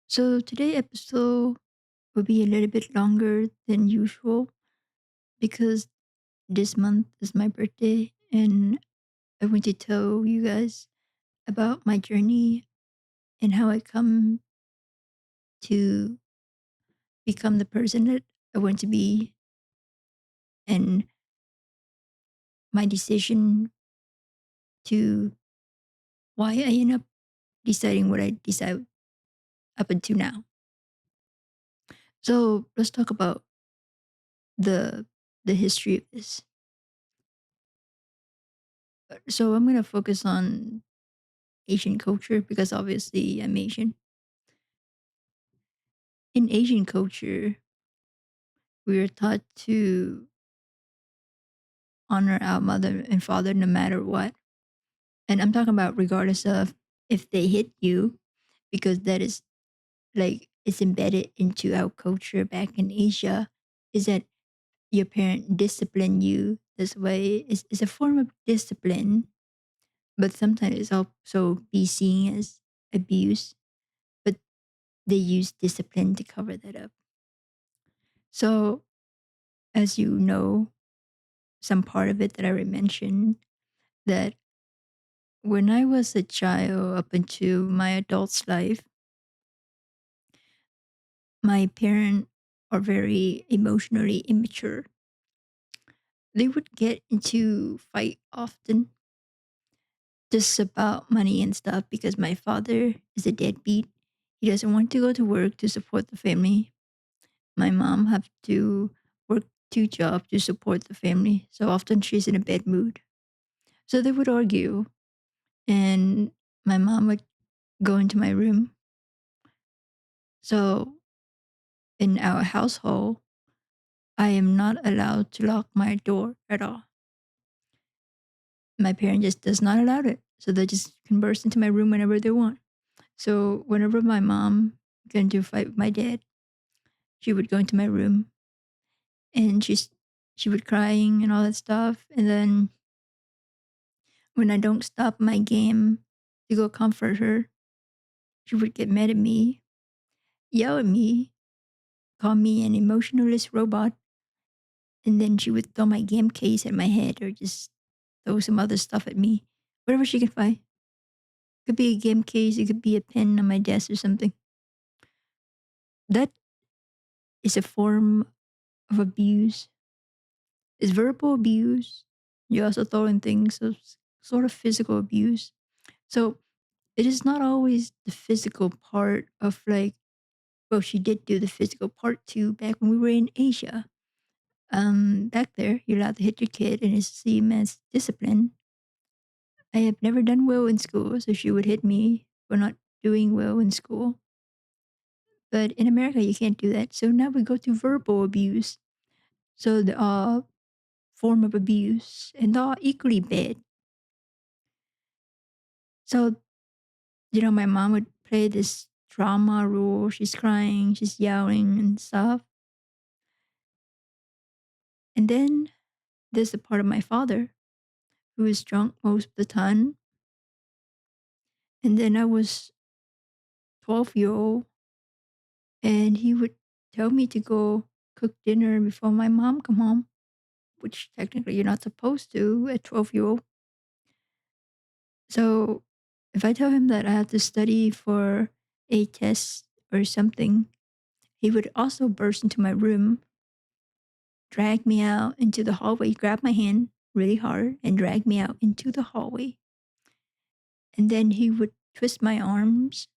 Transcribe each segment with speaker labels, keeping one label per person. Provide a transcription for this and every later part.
Speaker 1: So today episode will be a little bit longer than usual because this month is my birthday and I want to tell you guys about my journey and how I come to become the person that I want to be and my decision to why I end up deciding what I decide up until now. So let's talk about the the history of this. So I'm gonna focus on Asian culture because obviously I'm Asian. In Asian culture, we are taught to honor our mother and father no matter what. And I'm talking about regardless of if they hit you, because that is like it's embedded into our culture back in Asia, is that your parent discipline you this way. It's a form of discipline, but sometimes it's also be seen as abuse, but they use discipline to cover that up. So as you know, some part of it that I already mentioned, that when I was a child up into my adult's life, my parents are very emotionally immature. They would get into fight often just about money and stuff because my father is a deadbeat. He doesn't want to go to work to support the family. My mom have to work two jobs to support the family. So often she's in a bad mood. So they would argue and my mom would go into my room. So in our household, I am not allowed to lock my door at all. My parent just does not allow it. So they just can burst into my room whenever they want. So whenever my mom got into a fight with my dad, she would go into my room and she would crying and all that stuff. And then when I don't stop my game to go comfort her, she would get mad at me, yell at me, call me an emotionless robot, and then she would throw my game case at my head or just throw some other stuff at me, whatever she could find. Could be a game case, it could be a pen on my desk or something. That is a form of abuse. It's verbal abuse. You also throw in things of sort of physical abuse. So it is not always the physical part of like, well, she did do the physical part too back when we were in Asia. Back there, you're allowed to hit your kid and it's seen as discipline. I have never done well in school, so she would hit me for not doing well in school. But in America, you can't do that. So now we go to verbal abuse. So the form of abuse, and they're all equally bad. So my mom would play this drama role. She's crying, she's yelling and stuff. And then there's the part of my father who is drunk most of the time. And then I was 12-year old, and he would tell me to go cook dinner before my mom come home, which technically you're not supposed to at 12-year-old. So if I tell him that I have to study for a test or something, he would also burst into my room, drag me out into the hallway, grab my hand really hard and drag me out into the hallway. And then he would twist my arms,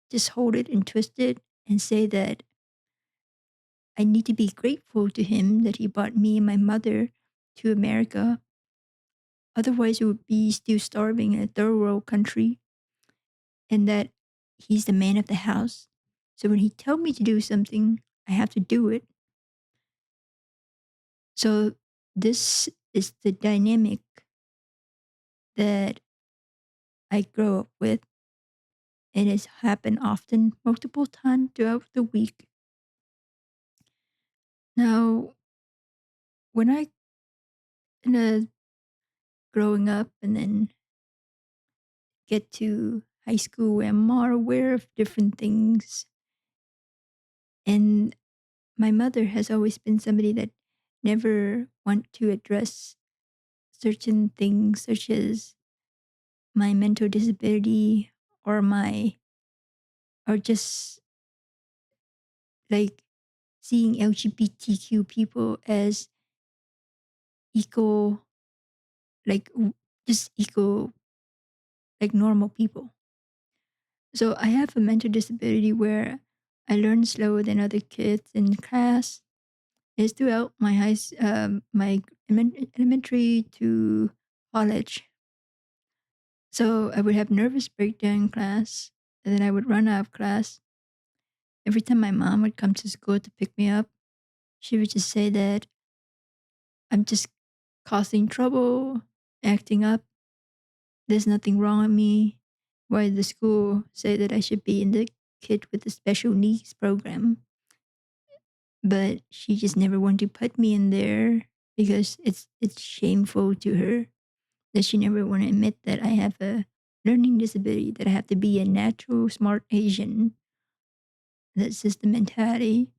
Speaker 1: just hold it and twist it and say that I need to be grateful to him that he brought me and my mother to America. Otherwise, we would be still starving in a third world country, and that he's the man of the house. So when he tells me to do something, I have to do it. So this is the dynamic that I grow up with, and it's happened often, multiple times throughout the week. Now, when I growing up and then get to high school where I'm more aware of different things. And my mother has always been somebody that never want to address certain things such as my mental disability or my or just like seeing LGBTQ people as equal, like just equal, like normal people. So I have a mental disability where I learn slower than other kids in class. It's throughout my my elementary to college. So I would have nervous breakdown in class, and then I would run out of class. Every time my mom would come to school to pick me up, she would just say that I'm just causing trouble, acting up. There's nothing wrong with me. Why the school say that I should be in the kid with the special needs program, but she just never wanted to put me in there because it's shameful to her that she never want to admit that I have a learning disability, that I have to be a natural smart Asian. That's just the mentality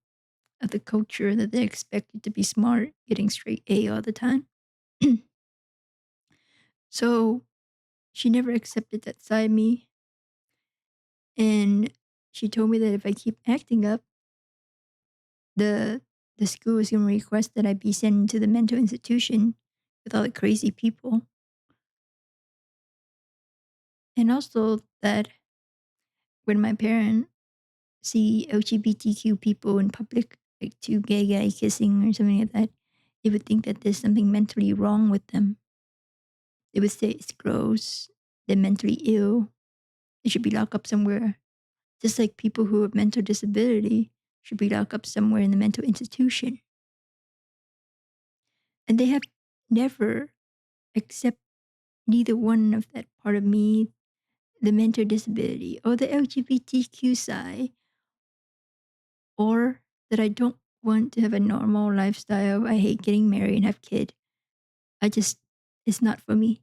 Speaker 1: of the culture that they expect you to be smart, getting straight A all the time. So she never accepted that side of me. And she told me that if I keep acting up, the the school is going to request that I be sent to the mental institution with all the crazy people. And also that when my parents see LGBTQ people in public, like two gay guys kissing or something like that, they would think that there's something mentally wrong with them. They would say it's gross, they're mentally ill, they should be locked up somewhere. Just like people who have mental disability should be locked up somewhere in the mental institution. And they have never accept neither one of that part of me, the mental disability or the LGBTQ side, or that I don't want to have a normal lifestyle. I hate getting married and have kids. I just, it's not for me.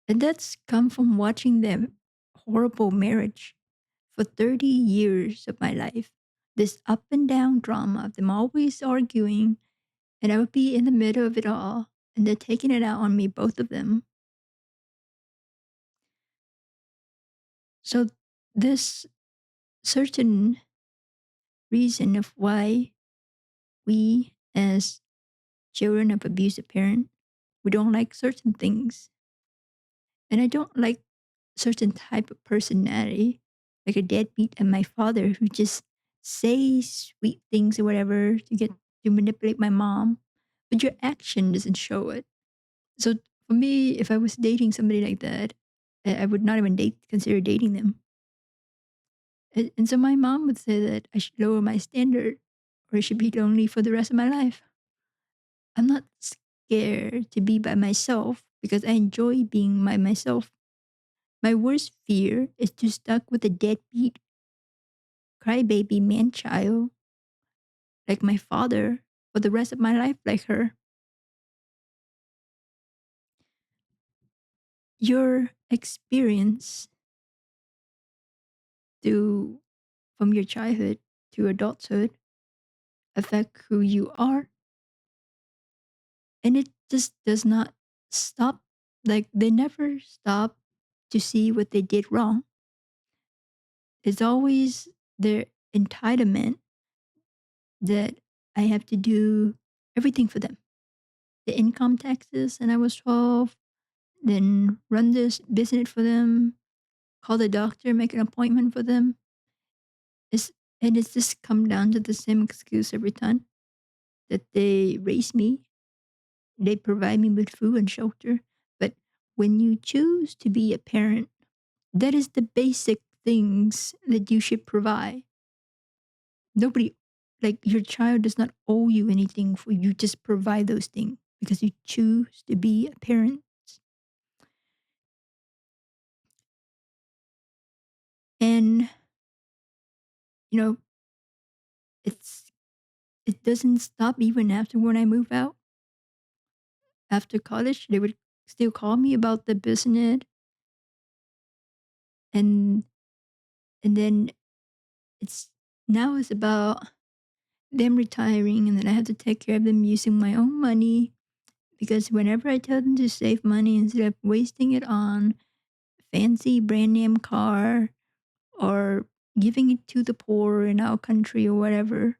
Speaker 1: And that's come from watching them horrible marriage for 30 years of my life. This up and down drama of them always arguing, and I would be in the middle of it all, and they're taking it out on me, both of them. So this certain reason of why we as children of abusive parent, we don't like certain things. And I don't like certain type of personality, like a deadbeat and my father who just says sweet things or whatever to manipulate my mom, but your action doesn't show it. So for me, if I was dating somebody like that, I would not even consider dating them. And so my mom would say that I should lower my standard or I should be lonely for the rest of my life. I'm not scared to be by myself because I enjoy being by myself. My worst fear is to stuck with a deadbeat crybaby man child like my father for the rest of my life like her. Your experience to from your childhood to adulthood affect who you are, and it just does not stop. Like they never stop to see what they did wrong. It's always their entitlement that I have to do everything for them. The income taxes, and I was 12, then run this business for them, call the doctor, make an appointment for them. It's, and it's just come down to the same excuse every time that they raise me, they provide me with food and shelter. But when you choose to be a parent, that is the basic things that you should provide. Nobody, like your child does not owe you anything for you just provide those things because you choose to be a parent. And you know, it's it doesn't stop even after when I move out. After college, they would still call me about the business. and and then it's now it's about them retiring, and then I have to take care of them using my own money, because whenever I tell them to save money instead of wasting it on fancy brand name car or giving it to the poor in our country or whatever,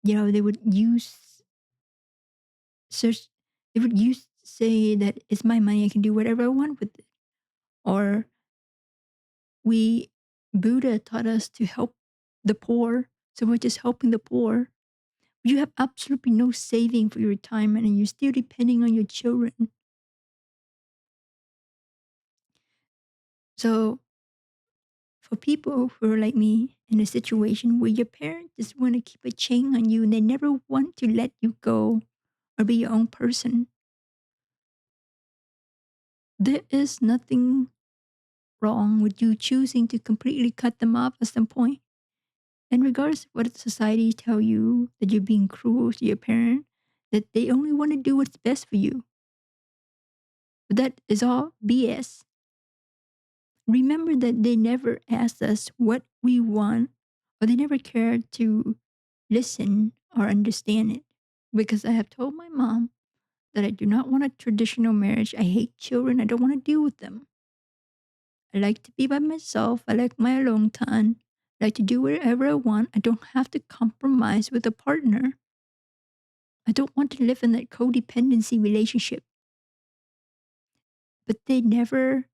Speaker 1: they would use search they would use say that it's my money, I can do whatever I want with it. Or we Buddha taught us to help the poor, so we're just helping the poor. You have absolutely no saving for your retirement and you're still depending on your children. So for people who are like me in a situation where your parents just want to keep a chain on you and they never want to let you go or be your own person, there is nothing wrong with you choosing to completely cut them off at some point. And regardless of what society tell you that you're being cruel to your parent, that they only want to do what's best for you. But that is all BS. Remember that they never asked us what we want, or they never cared to listen or understand it. Because I have told my mom that I do not want a traditional marriage. I hate children. I don't want to deal with them. I like to be by myself. I like my alone time. I like to do whatever I want. I don't have to compromise with a partner. I don't want to live in that codependency relationship. But they never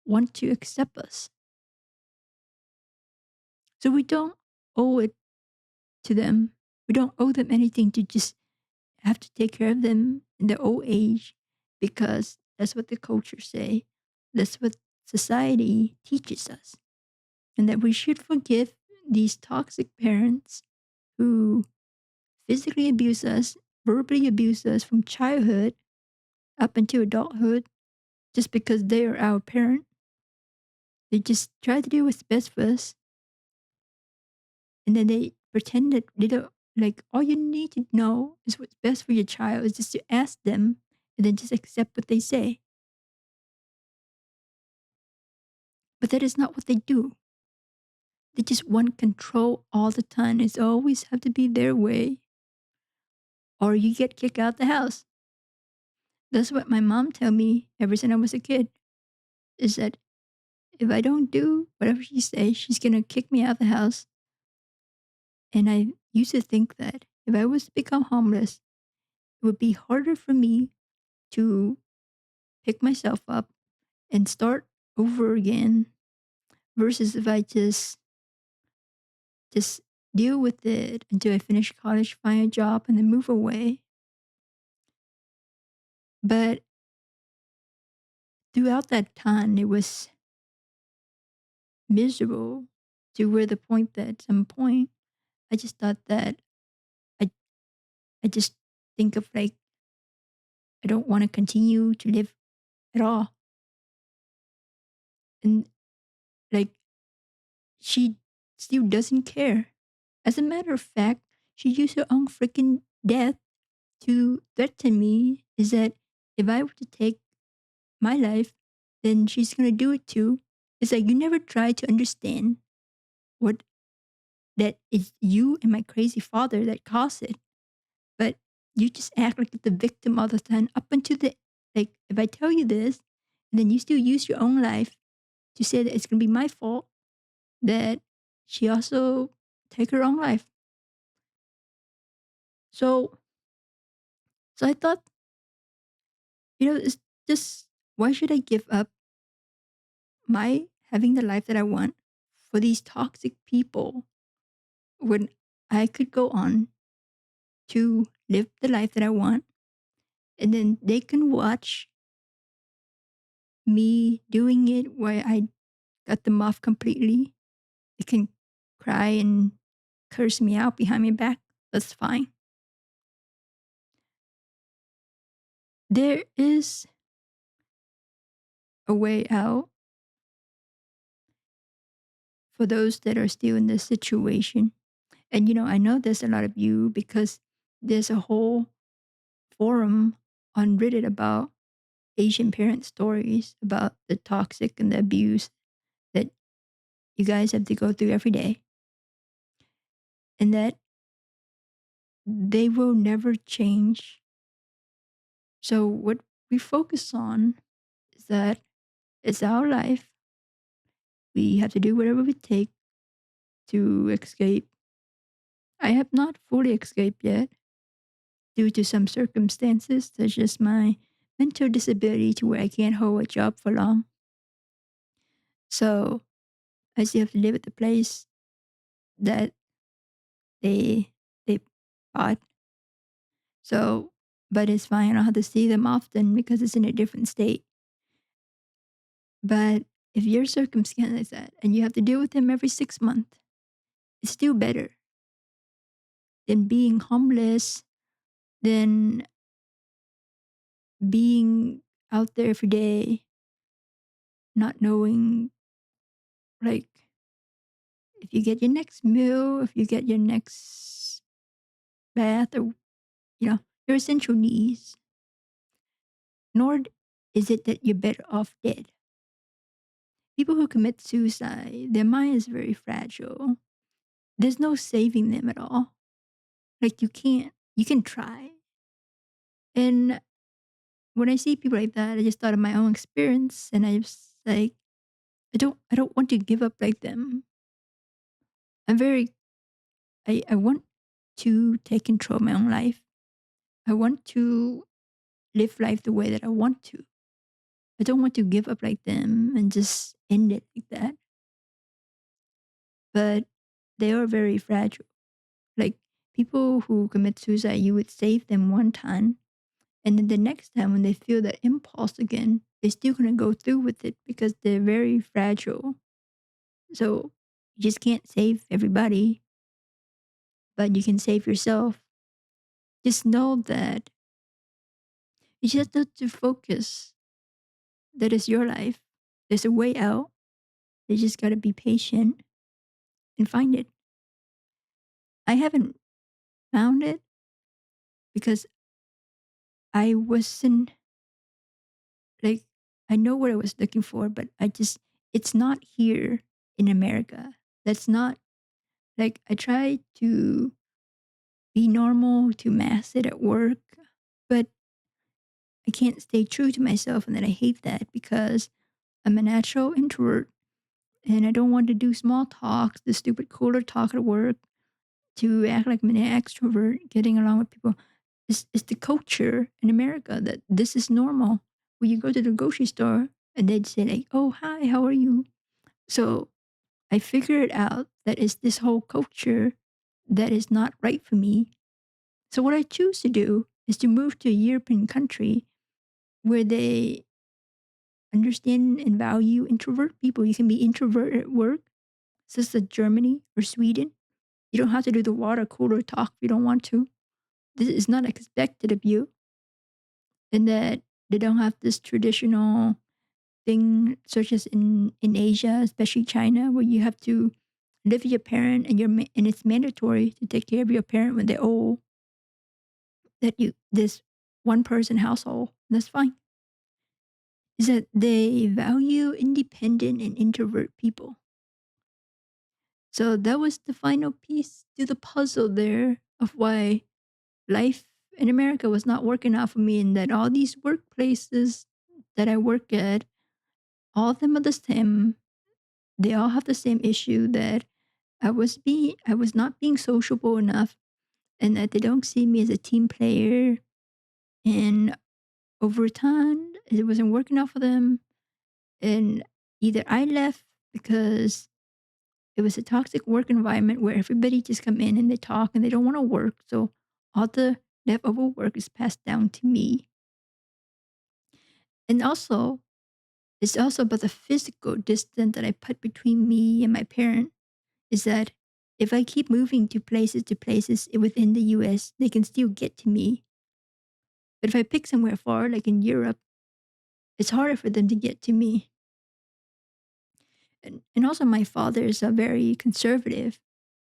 Speaker 1: want to accept us. So we don't owe it to them. We don't owe them anything to just have to take care of them in their old age, because that's what the culture say. That's what society teaches us. And that we should forgive these toxic parents who physically abuse us, verbally abuse us from childhood up until adulthood, just because they are our parent. They just try to do what's best for us, and then they pretend that they don't, like, all you need to know is what's best for your child is just to ask them and then just accept what they say. But that is not what they do. They just want control all the time. It's always have to be their way, or you get kicked out the house. That's what my mom tell me ever since I was a kid, is that if I don't do whatever she says, she's gonna kick me out the house. And I used to think that if I was to become homeless, it would be harder for me to pick myself up and start over again, versus if I just deal with it until I finish college, find a job, and then move away. But throughout that time, it was miserable, to where the point that at some point I just thought that I I just think of, like, I don't want to continue to live at all. And, like, she still doesn't care. As a matter of fact, she used her own freaking death to threaten me, is that if I were to take my life, then she's gonna do it too. It's like, you never try to understand what that it's you and my crazy father that caused it. But you just act like the victim all the time up until the, like, if I tell you this, and then you still use your own life to say that it's gonna be my fault, that she also take her own life. So so I thought, it's just, why should I give up my having the life that I want for these toxic people, when I could go on to live the life that I want, and then they can watch me doing it while I cut them off completely. They can cry and curse me out behind my back. That's fine. There is a way out for those that are still in this situation. And I know there's a lot of you, because there's a whole forum on Reddit about Asian parent stories, about the toxic and the abuse you guys have to go through every day, and that they will never change. So, what we focus on is that it's our life. We have to do whatever we take to escape. I have not fully escaped yet due to some circumstances, such as my mental disability to where I can't hold a job for long. So, I still have to live at the place that they they bought. So, but it's fine. I don't have to see them often because it's in a different state. But if your circumstance is that and you have to deal with them every 6 months, it's still better than being homeless, than being out there every day, not knowing like if you get your next meal, if you get your next bath, or your essential needs. Nor is it that you're better off dead. People who commit suicide, their mind is very fragile. There's no saving them at all. Like you can try. And when I see people like that, I just thought of my own experience and I was like, I don't want to give up like them. I'm very I want to take control of my own life. I want to live life the way that I want to. I don't want to give up like them and just end it like that. But they are very fragile. Like people who commit suicide, you would save them one time. And then the next time when they feel that impulse again, they're still going to go through with it because they're very fragile. So you just can't save everybody, but you can save yourself. Just know that you just have to focus. That is your life. There's a way out. You just got to be patient and find it. I haven't found it because I wasn't like, I know what I was looking for, but it's not here in America. That's not like, I tried to be normal, to mask it at work, but I can't stay true to myself. And then I hate that because I'm a natural introvert and I don't want to do small talks, the stupid cooler talk at work, to act like I'm an extrovert, getting along with people. It's the culture in America that this is normal. When you go to the grocery store and they'd say like, "Oh, hi, how are you?" So I figured out that it's this whole culture that is not right for me. So what I choose to do is to move to a European country where they understand and value introvert people. You can be introvert at work, such as Germany or Sweden. You don't have to do the water cooler talk if you don't want to. This is not expected of you. And that they don't have this traditional thing, such as in Asia, especially China, where you have to live with your parent and and it's mandatory to take care of your parent when they're old. That you this one person household, that's fine. Is that they value independent and introvert people. So that was the final piece to the puzzle there of why life in America was not working out for me, and that all these workplaces that I work at, all of them are the same. They all have the same issue that I was not being sociable enough, and that they don't see me as a team player. And over time, it wasn't working out for them. And either I left because it was a toxic work environment where everybody just come in and they talk and they don't want to work. So all the leftover work is passed down to me. And also, it's also about the physical distance that I put between me and my parent. Is that if I keep moving to places within the US, they can still get to me. But if I pick somewhere far, like in Europe, it's harder for them to get to me. And also, my father is a very conservative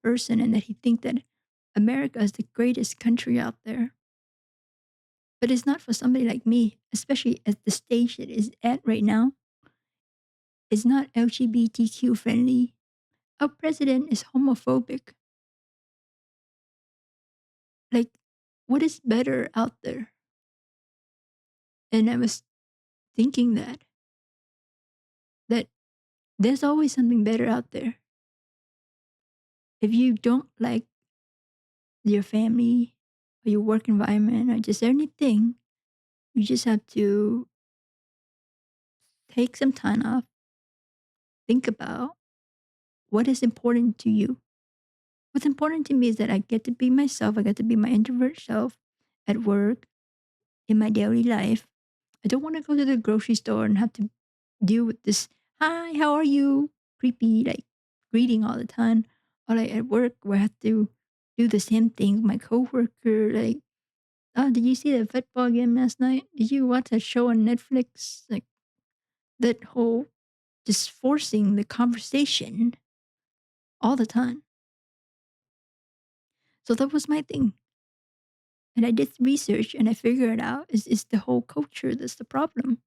Speaker 1: person, and that he thinks that America is the greatest country out there. But it's not for somebody like me, especially at the stage it is at right now. It's not LGBTQ friendly. our president is homophobic. Like, what is better out there? And I was thinking that there's always something better out there. If you don't like your family or your work environment or just anything, you just have to take some time off, think about what is important to you. What's important to me is that I get to be myself. I get to be my introvert self at work, in my daily life. I don't want to go to the grocery store and have to deal with this, hi, how are you? Creepy, like greeting all the time. Or like at work where I have to do the same thing with my coworker. Like, oh, did you see the football game last night? Did you watch that show on Netflix? Like that whole just forcing the conversation all the time. So that was my thing. And I did research and I figured out is the whole culture that's the problem,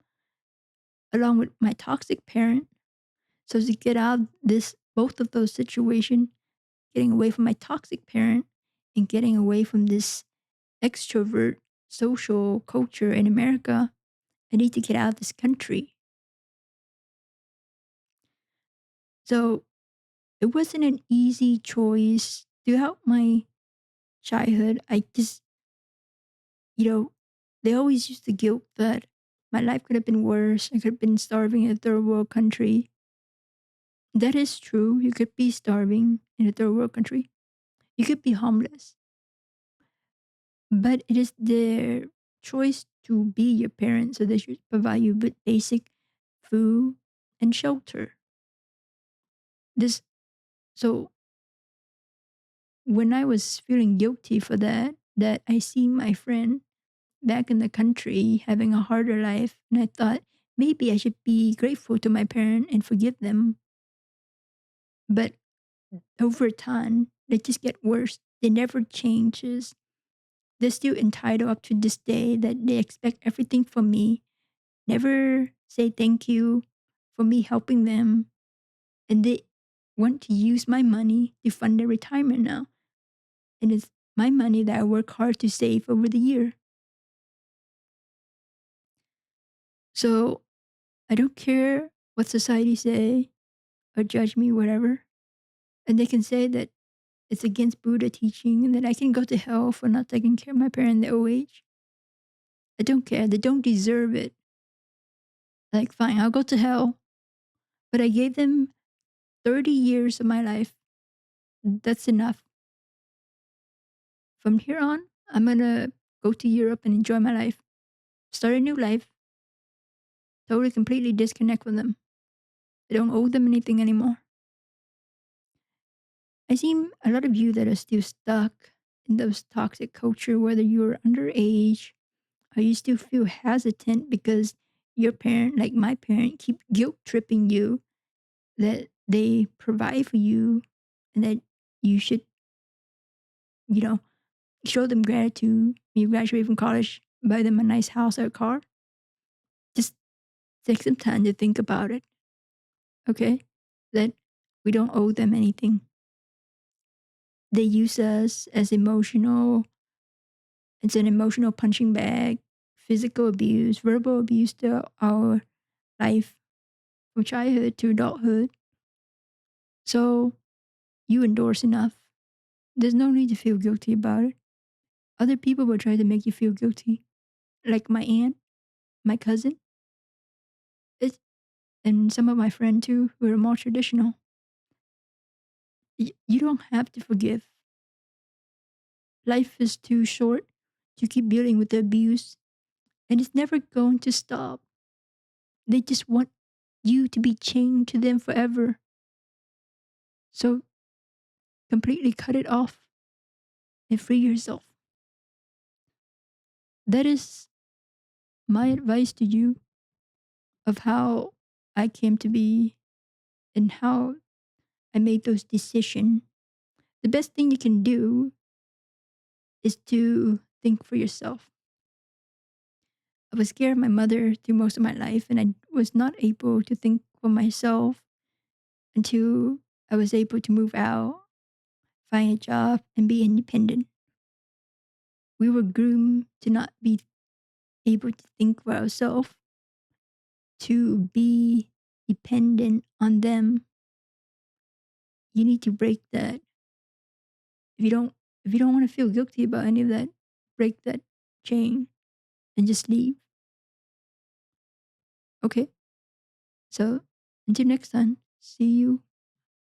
Speaker 1: along with my toxic parent. So to get out this both of those situations, getting away from my toxic parent and getting away from this extrovert social culture in America, I need to get out of this country. So it wasn't an easy choice throughout my childhood. I just, they always used to guilt that my life could have been worse. I could have been starving in a third world country. That is true. You could be starving in a third world country. You could be homeless. But it is their choice to be your parent, so they should provide you with basic food and shelter. This so when I was feeling guilty for that I see my friend back in the country having a harder life, and I thought maybe I should be grateful to my parent and forgive them. But over time, they just get worse. They never changes. They're still entitled up to this day that they expect everything from me, never say thank you for me helping them. And they want to use my money to fund their retirement now. And it's my money that I work hard to save over the year. So I don't care what society say or judge me, whatever. And they can say that it's against Buddha teaching and that I can go to hell for not taking care of my parents in their old age. I don't care. They don't deserve it. Like, fine, I'll go to hell. But I gave them 30 years of my life. That's enough. From here on, I'm going to go to Europe and enjoy my life. Start a new life. Totally, completely disconnect from them. I don't owe them anything anymore. I see a lot of you that are still stuck in those toxic culture, whether you're underage or you still feel hesitant because your parent, like my parent, keep guilt tripping you that they provide for you and that you should, you know, show them gratitude when you graduate from college, buy them a nice house or a car. Just take some time to think about it, okay? That we don't owe them anything. They use us as it's an emotional punching bag, physical abuse, verbal abuse to our life from childhood to adulthood. So you endorse enough. There's no need to feel guilty about it. Other people will try to make you feel guilty, like my aunt, my cousin, it's, and some of my friends too, who are more traditional. You don't have to forgive. Life is too short to keep dealing with the abuse, and it's never going to stop. They just want you to be chained to them forever. So completely cut it off and free yourself. That is my advice to you of how I came to be and how I made those decisions. The best thing you can do is to think for yourself. I was scared of my mother through most of my life, and I was not able to think for myself until I was able to move out, find a job, and be independent. We were groomed to not be able to think for ourselves, to be dependent on them. You need to break that. If you don't if you don't want to feel guilty about any of that, break that chain and just leave. Okay? So until next time, see you